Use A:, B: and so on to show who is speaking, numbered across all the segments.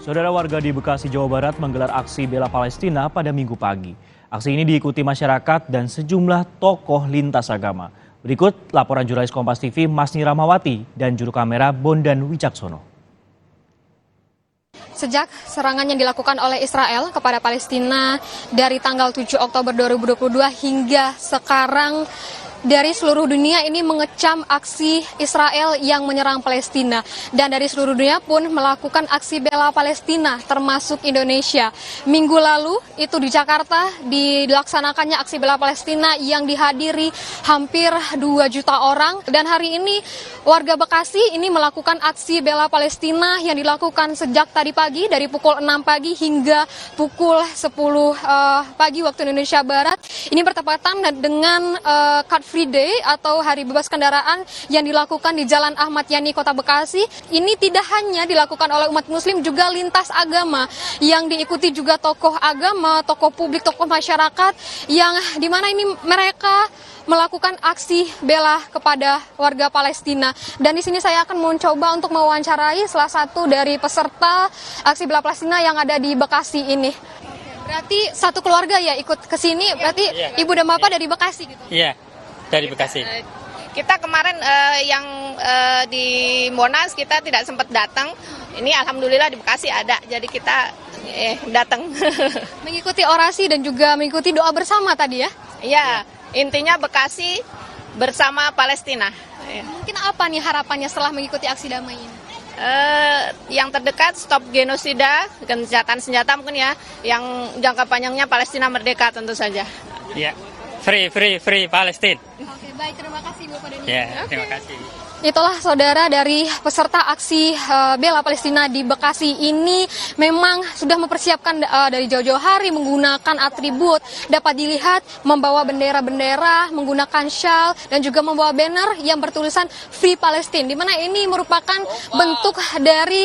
A: Saudara, warga di Bekasi, Jawa Barat menggelar aksi bela Palestina pada Minggu pagi. Aksi ini diikuti masyarakat dan sejumlah tokoh lintas agama. Berikut laporan jurnalis Kompas TV Masni Rahmawati dan juru kamera Bondan Wicaksono.
B: Sejak serangan yang dilakukan oleh Israel kepada Palestina dari tanggal 7 Oktober 2022 hingga sekarang, dari seluruh dunia ini mengecam aksi Israel yang menyerang Palestina. Dan dari seluruh dunia pun melakukan aksi bela Palestina, termasuk Indonesia. Minggu lalu itu di Jakarta dilaksanakannya aksi bela Palestina yang dihadiri hampir 2 juta orang. Dan hari ini warga Bekasi ini melakukan aksi bela Palestina yang dilakukan sejak tadi pagi dari pukul 6 pagi hingga pukul 10 pagi waktu Indonesia Barat. Ini bertepatan dengan Car Free Day atau Hari Bebas Kendaraan yang dilakukan di Jalan Ahmad Yani, Kota Bekasi. Ini tidak hanya dilakukan oleh umat muslim, juga lintas agama yang diikuti juga tokoh agama, tokoh publik, tokoh masyarakat yang dimana ini mereka melakukan aksi bela kepada warga Palestina. Dan di sini saya akan mencoba untuk mewawancarai salah satu dari peserta aksi bela Palestina yang ada di Bekasi ini. Berarti satu keluarga ya ikut ke sini, berarti iya. Ibu dan Bapak dari Bekasi gitu?
C: Iya, dari Bekasi.
D: Kita kemarin yang di Monas kita tidak sempat datang. Ini alhamdulillah di Bekasi ada, jadi kita datang.
B: Mengikuti orasi dan juga mengikuti doa bersama tadi ya?
D: Iya, intinya Bekasi bersama Palestina.
B: Mungkin apa nih harapannya setelah mengikuti aksi damai ini?
D: Yang terdekat stop genosida, gencatan senjata mungkin ya. Yang jangka panjangnya Palestina merdeka tentu saja.
C: Ya, free Palestina.
B: Oke, baik, terima kasih Bapak Denny.
C: Ya, terima kasih.
B: Itulah saudara dari peserta aksi bela Palestina di Bekasi ini memang sudah mempersiapkan dari jauh-jauh hari menggunakan atribut, dapat dilihat membawa bendera-bendera, menggunakan shawl dan juga membawa banner yang bertulisan Free Palestine, di mana ini merupakan bentuk dari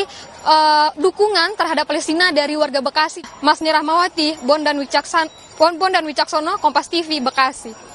B: dukungan terhadap Palestina dari warga Bekasi. Masni Rahmawati, Bondan Wicaksono, Kompas TV, Bekasi.